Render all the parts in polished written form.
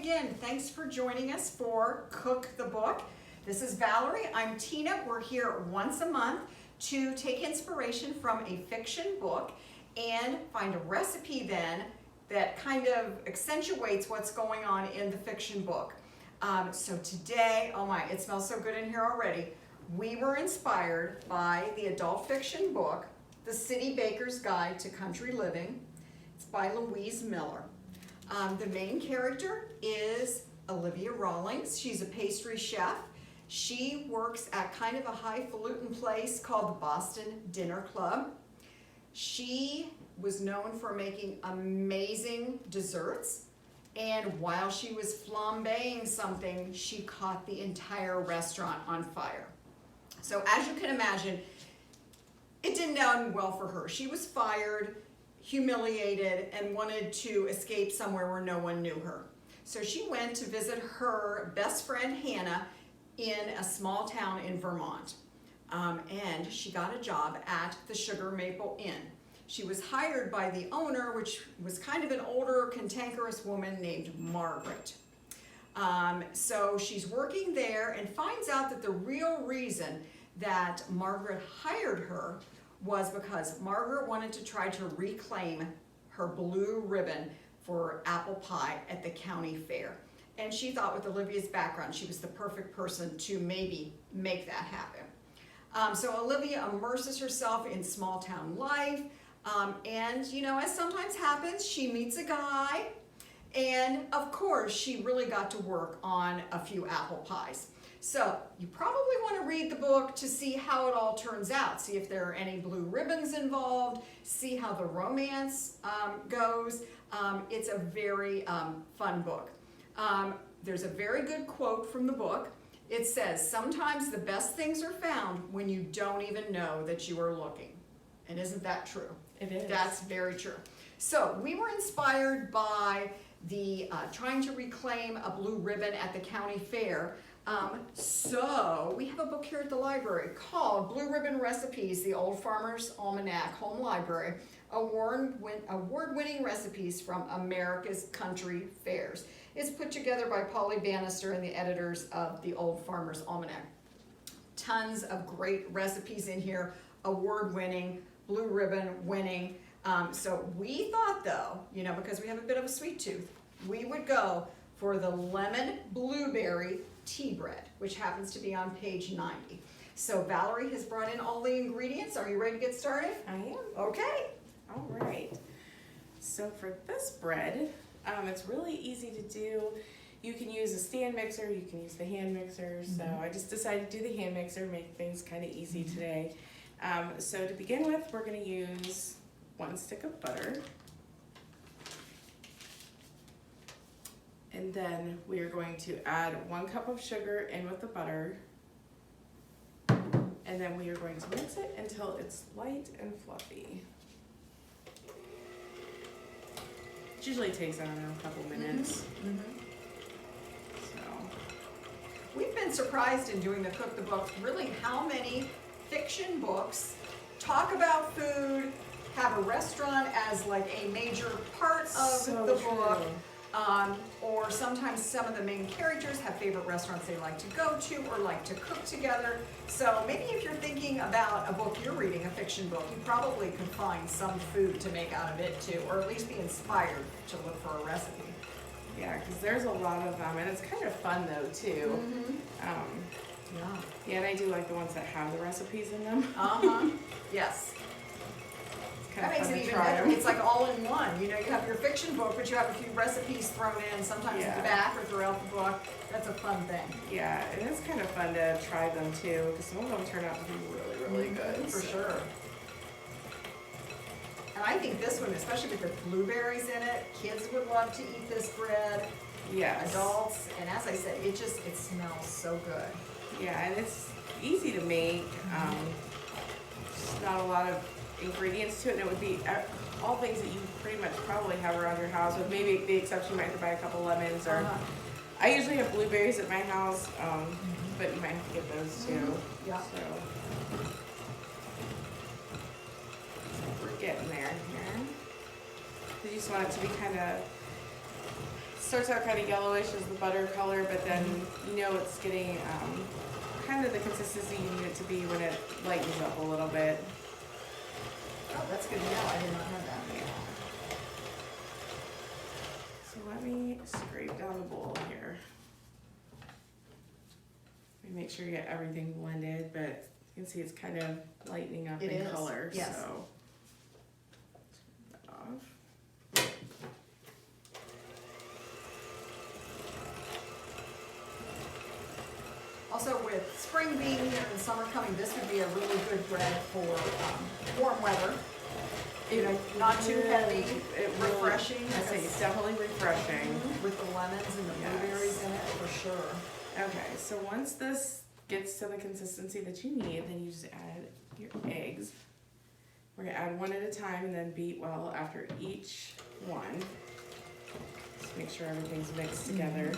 again. Thanks for joining us for Cook the Book. This is Valerie. I'm Tina. We're here once a month to take inspiration from a fiction book and find a recipe then that kind of accentuates what's going on in the fiction book. So today, oh my, it smells so good in here already. We were inspired by the adult fiction book, The City Baker's Guide to Country Living. It's by Louise Miller. The main character is Olivia Rawlings. She's a pastry chef. She works at kind of a highfalutin place called the Boston Dinner Club. She was known for making amazing desserts, and while she was flambeing something, she caught the entire restaurant on fire. So as you can imagine, it didn't end well for her. She was fired, humiliated, and wanted to escape somewhere where no one knew her. So she went to visit her best friend Hannah in a small town in Vermont. And she got a job at the Sugar Maple Inn. She was hired by the owner, which was kind of an older, cantankerous woman named Margaret. So she's working there and finds out that the real reason that Margaret hired her was because Margaret wanted to try to reclaim her blue ribbon for apple pie at the county fair. And she thought with Olivia's background, she was the perfect person to maybe make that happen. So Olivia immerses herself in small town life. And you know, as sometimes happens, she meets a guy. And of course, she really got to work on a few apple pies. So you probably want to read the book to see how it all turns out. See if there are any blue ribbons involved. See how the romance goes. It's a very fun book. There's a very good quote from the book. It says, "Sometimes the best things are found when you don't even know that you are looking." And isn't that true? It is. That's very true. So we were inspired by the trying to reclaim a blue ribbon at the county fair. So we have a book here at the library called Blue Ribbon Recipes, the Old Farmer's Almanac Home Library, award-winning recipes from America's country fairs. It's put together by Polly Bannister and the editors of the Old Farmer's Almanac. Tons of great recipes in here, award-winning, blue ribbon winning. So we thought though, you know, because we have a bit of a sweet tooth, we would go for the lemon blueberry tea bread, which happens to be on page 90. So Valerie has brought in all the ingredients. Are you ready to get started? I am. Okay. All right. So for this bread, it's really easy to do. You can use a stand mixer, you can use the hand mixer. So I just decided to do the hand mixer, make things kind of easy today. So to begin with, we're going to use 1 stick of butter. And then we are going to add 1 cup of sugar in with the butter. And then we are going to mix it until it's light and fluffy. It usually takes, I don't know, a couple minutes. So We've been surprised in doing the Cook the Book, really how many fiction books talk about food, have a restaurant as like a major part of the book. Or sometimes some of the main characters have favorite restaurants they like to go to or like to cook together. So maybe if you're thinking about a book you're reading, a fiction book, you probably could find some food to make out of it too, or at least be inspired to look for a recipe. yeah, because there's a lot of them, and it's kind of fun though too. Yeah, and I do like the ones that have the recipes in them. Yes. Kind That of makes fun it to even try better. 'em. It's like all in one. You know, you have your fiction book, but you have a few recipes thrown in, sometimes at the back or throughout the book. That's a fun thing. Yeah, and it's kind of fun to try them too, because some of them turn out to be really, really good. For sure. And I think this one, especially with the blueberries in it, kids would love to eat this bread. Yes. Adults, and as I said, it smells so good. Yeah, and it's easy to make. Just not a lot of ingredients to it, and it would be all things that you pretty much probably have around your house, with maybe the exception you might have to buy a couple lemons or I usually have blueberries at my house, but you might have to get those too. Yeah. So we're getting there here. You just want it to be kind of starts out kind of yellowish as the butter color, but then you know it's getting kind of the consistency you need it to be when it lightens up a little bit. Oh, that's good to know. I did not know that. So let me scrape down the bowl here. Let me make sure you get everything blended, but you can see it's kind of lightening up in color. Yes. So turn that off. Also, with spring being here and summer coming, this would be a really good bread for warm weather. You know, not too heavy, refreshing. I say it's definitely refreshing. With the lemons and the blueberries in it, for sure. Okay, so once this gets to the consistency that you need, then you just add your eggs. We're gonna add one at a time and then beat well after each one. Just make sure everything's mixed together.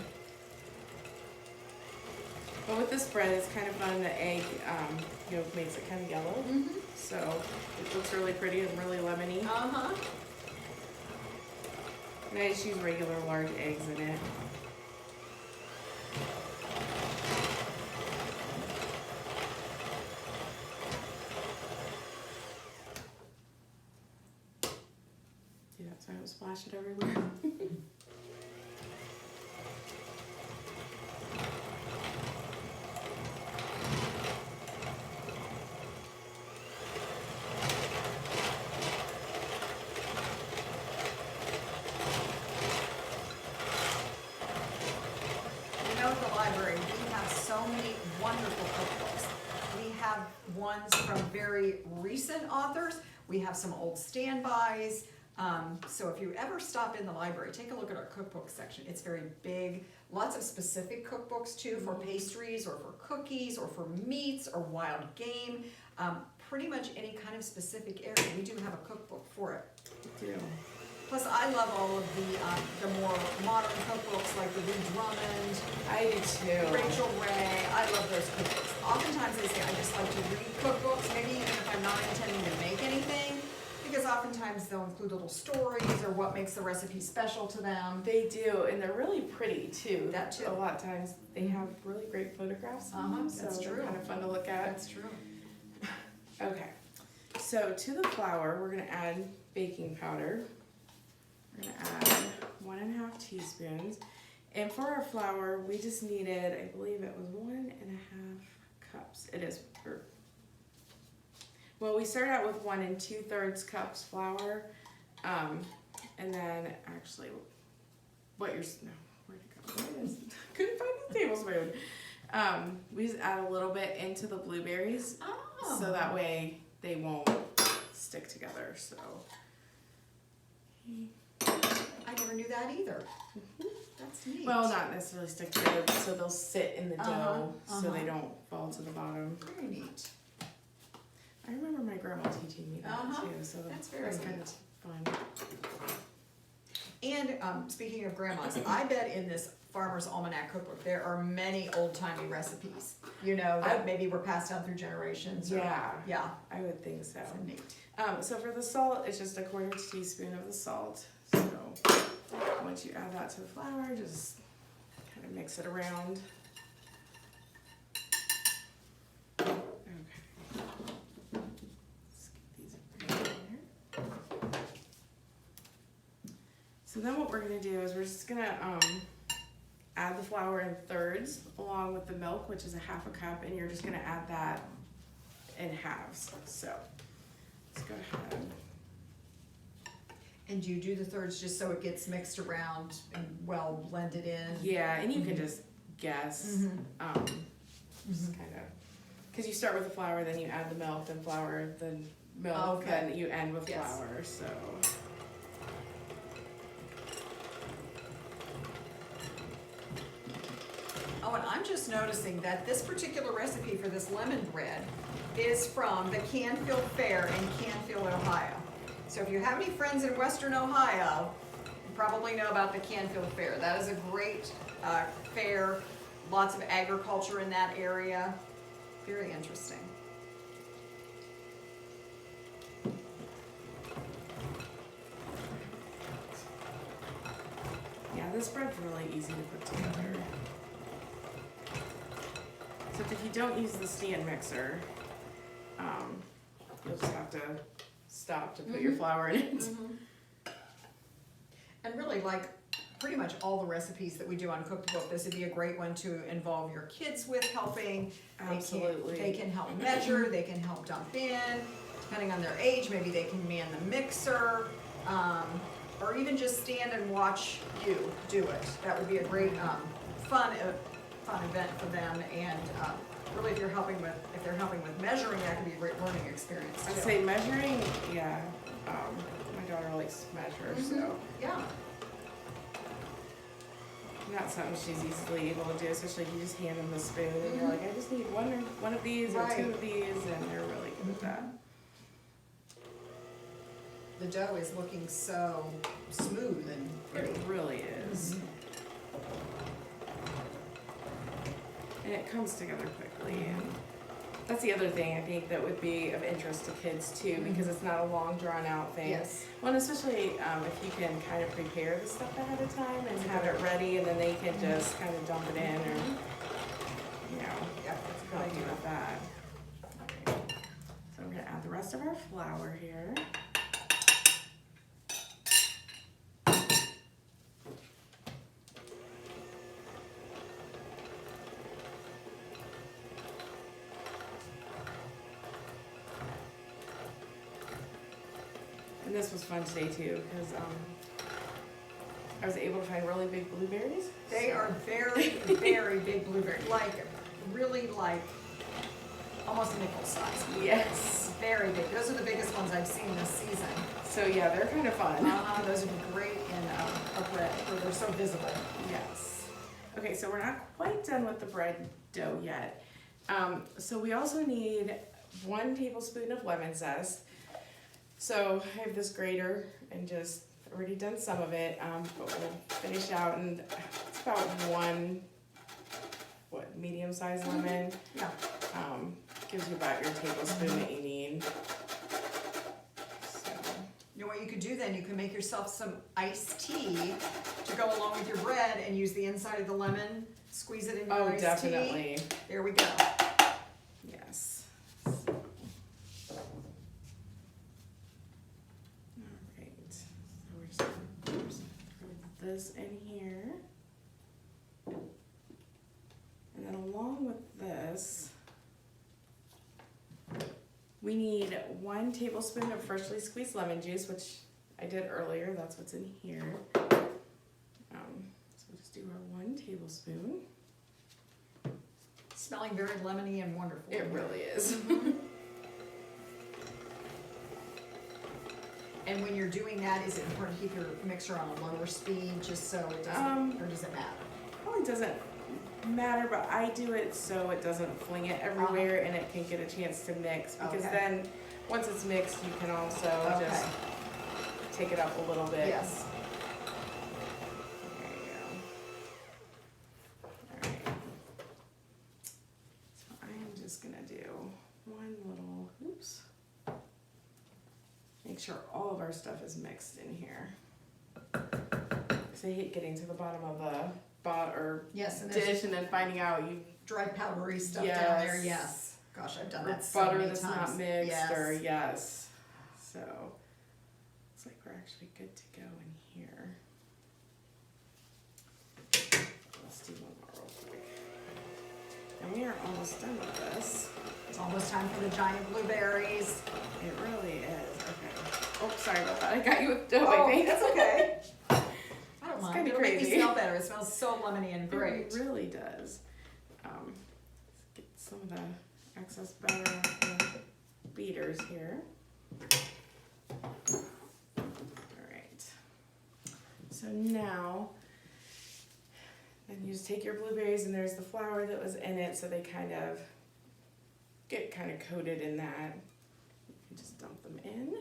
But with this bread, it's kind of fun. The egg yolk makes it kind of yellow, so it looks really pretty and really lemony. And I just use regular large eggs in it. See, that's why I don't splash it everywhere. At the library, we have so many wonderful cookbooks. We have ones from very recent authors. We have some old standbys. So if you ever stop in the library, take a look at our cookbook section. It's very big. Lots of specific cookbooks too, for pastries or for cookies or for meats or wild game. Pretty much any kind of specific area, we do have a cookbook for it. We do. Plus, I love all of the more modern cookbooks like the Lee Drummond. I do too. Rachel Ray. I love those cookbooks. Oftentimes they say I just like to read cookbooks, maybe even if I'm not intending to make anything, because oftentimes they'll include little stories or what makes the recipe special to them. They do, and they're really pretty too. That too. A lot of times they have really great photographs in them, so that's they're true. kind of fun to look at. That's true. Okay, so to the flour, we're gonna add baking powder. We're gonna add 1.5 teaspoons. And for our flour, we just needed, I believe it was 1.5 cups. It is, well, we started out with 1 2/3 cups flour. And then actually, where'd it go? There it is. Couldn't find the tablespoon. We just add a little bit into the blueberries. So that way they won't stick together, so. I never knew that either. That's neat. Well, not necessarily stick together, but so they'll sit in the dough so they don't fall to the bottom. Very neat. I remember my grandma teaching me that too, so That's very that's neat. kind of fun. And speaking of grandmas, I bet in this Farmer's Almanac cookbook there are many old-timey recipes, you know, that maybe were passed down through generations. Or, Yeah, I would think so. So neat. So for the salt, it's just 1/4 teaspoon of the salt. So once you add that to the flour, just kind of mix it around. Okay. Let's get these right in there. So then what we're gonna do is we're just gonna add the flour in thirds along with the milk, which is 1/2 cup, and you're just gonna add that in halves. So let's go ahead. And you do the thirds just so it gets mixed around and well blended in? Yeah, and you can just guess, just kind of, because you start with the flour, then you add the milk, then flour, then milk, then you end with flour, so. Oh, and I'm just noticing that this particular recipe for this lemon bread is from the Canfield Fair in Canfield, Ohio. So if you have any friends in Western Ohio, you probably know about the Canfield Fair. That is a great fair, lots of agriculture in that area. Very interesting. Yeah, this this bread's really easy to put together. Except if you don't use the stand mixer, you'll just have to stop to put your flour in it. And really, like pretty much all the recipes that we do on Cook the Book, this would be a great one to involve your kids with helping. Absolutely. They can help measure, they can help dump in, depending on their age, maybe they can man the mixer, or even just stand and watch you do it. That would be a great fun event for them, and really if they're helping with measuring, that could be a great learning experience too. I'd say measuring, yeah. My daughter likes to measure, so Yeah. not something she's easily able to do, especially if you just hand them the spoon and you're like, I just need one of these or two of these, and they're really good at that. The dough is looking so smooth and pretty. It really is. And it comes together quickly, and that's the other thing I think that would be of interest to kids too, because it's not a long drawn out thing. Yes. Well, and especially if you can kind of prepare the stuff ahead of time and have it ready, and then they can just kind of dump it in, or Yeah, that's a good help you idea. with that. So we're gonna add the rest of our flour here. And this was fun today too, because I was able to find really big blueberries. They are very, very big blueberries, like really like almost nickel size. Yes. Very big. Those are the biggest ones I've seen this season. So yeah, they're kind of fun. Those would be great in a bread, where they're so visible. Yes. Okay, so we're not quite done with the bread dough yet. So we also need 1 tablespoon of lemon zest. So I have this grater and just already done some of it, but we'll finish out, and it's about 1 medium-sized lemon. Yeah. Gives you about your tablespoon that you need. So. You know what you could do then? You can make yourself some iced tea to go along with your bread and use the inside of the lemon, squeeze it in your iced definitely. tea. There we go. Yes. Alright, so we're just gonna put this in here. And then along with this, we need 1 tablespoon of freshly squeezed lemon juice, which I did earlier, that's what's in here. So we'll just do our 1 tablespoon. Smelling very lemony and wonderful. It really is. And when you're doing that, is it important to keep your mixer on a lower speed just so it doesn't, or does it matter? Probably doesn't matter, but I do it so it doesn't fling it everywhere and it can get a chance to mix, because then once it's mixed, you can also just take it up a little bit. Yes. There you go. Alright. So I am just gonna do 1 little, oops. Make sure all of our stuff is mixed in here. Because I hate getting to the bottom of the dish and then finding out you dry powdery stuff down there. Yes. Gosh, I've done that so butter many that's times. not mixed Yes. So it's like we're actually good to go in here. Let's do 1 more real quick. And we are almost done with this. It's almost time for the giant blueberries. It really is. Okay. Oh, sorry about that. I got you with dough, I think. That's okay. I don't mind. kinda It'll make me crazy. smell better. It smells so lemony and great. It really does. Let's get some of the excess batter off the beaters here. Alright. So now, then you just take your blueberries, and there's the flour that was in it, so they kind of get kind of coated in that. You can just dump them in.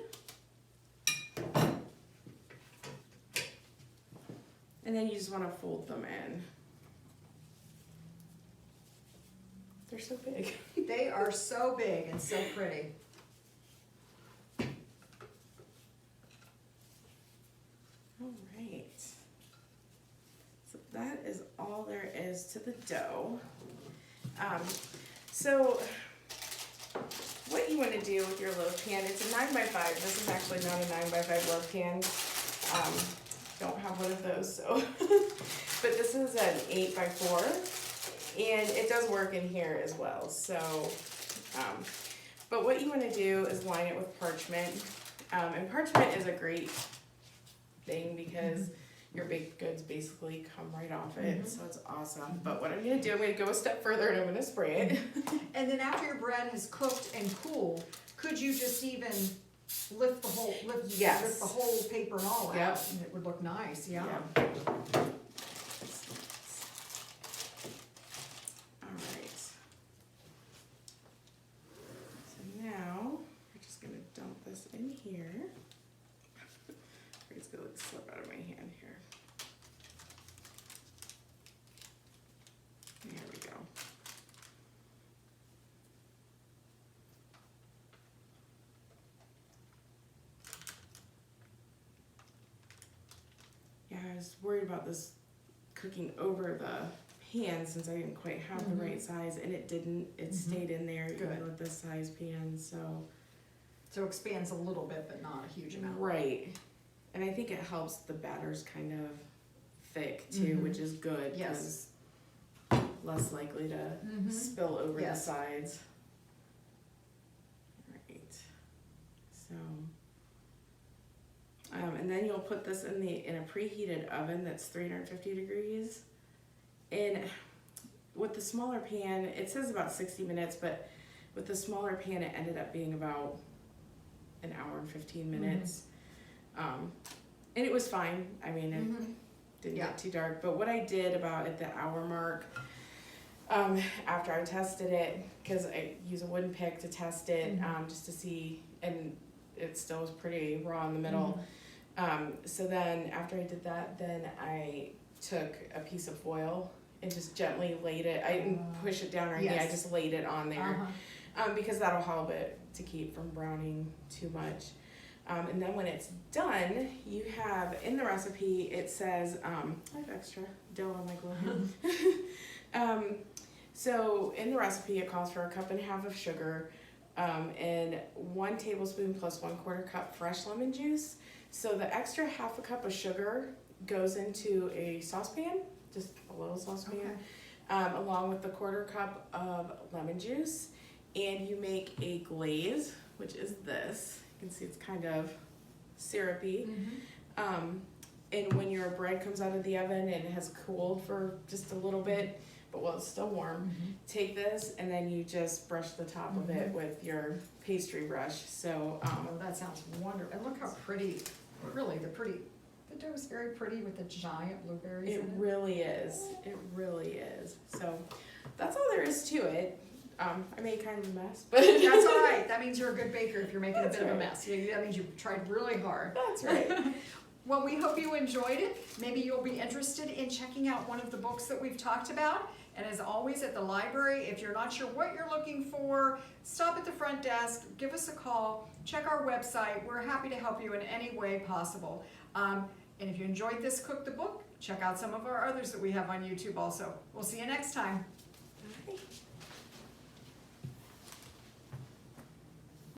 And then you just want to fold them in. They're so big. They are so big and so pretty. All right. that is all there is to the dough. So what you want to do with your loaf pan, it's a 9x5. This is actually not a 9x5 loaf pan. Don't have one of those, so. But this is an 8x4, and it does work in here as well. So, but what you want to do is line it with parchment. And parchment is a great thing because your baked goods basically come right off it, so it's awesome. But what I'm gonna do, I'm gonna go a step further and I'm gonna spray it. And then after your bread has cooked and cooled, could you just even lift the whole, lift the whole paper and all out? And it would look nice, yeah. Alright. So now, we're just gonna dump this in here. It's gonna slip out of my hand here. There we go. Yeah, I was worried about this cooking over the pan since I didn't quite have the right size, and it didn't. It stayed in there even with this size pan, so. So it expands a little bit, but not a huge amount. Right. And I think it helps the batter's kind of thick too, which is good. Yes. Less likely to spill over the sides. Right. So, and then you'll put this in a preheated oven that's 350 degrees. And with the smaller pan, it says about 60 minutes, but with the smaller pan, it ended up being about an hour and 15 minutes. And it was fine. I mean, it didn't get too dark. But what I did about at the hour mark, after I tested it, because I use a wooden pick to test it, just to see, and it still was pretty raw in the middle. So then after I did that, then I took a piece of foil and just gently laid it. I didn't push it down or anything. I just laid it on there, because that'll help it to keep from browning too much. And then when it's done, you have in the recipe, it says, I have extra dough on my glove here. So in the recipe, it calls for 1.5 cups of sugar, and 1 tablespoon plus 1/4 cup fresh lemon juice. So the extra 1/2 cup of sugar goes into a saucepan, just a little saucepan, along with the 1/4 cup of lemon juice, and you make a glaze, which is this. You can see it's kind of syrupy. And when your bread comes out of the oven and it has cooled for just a little bit, but while it's still warm, take this and then you just brush the top of it with your pastry brush. So, oh, that sounds wonderful. And look how pretty, really, the dough is very pretty with the giant blueberries in it. It really is. It really is. So that's all there is to it. I made kind of a mess, but that's all right. That means you're a good baker if you're making a bit of a mess. That means you tried really hard. That's right. Well, we hope you enjoyed it. Maybe you'll be interested in checking out one of the books that we've talked about. And as always at the library, if you're not sure what you're looking for, stop at the front desk, give us a call, check our website. We're happy to help you in any way possible. And if you enjoyed this Cook the Book, check out some of our others that we have on YouTube also. We'll see you next time. Bye.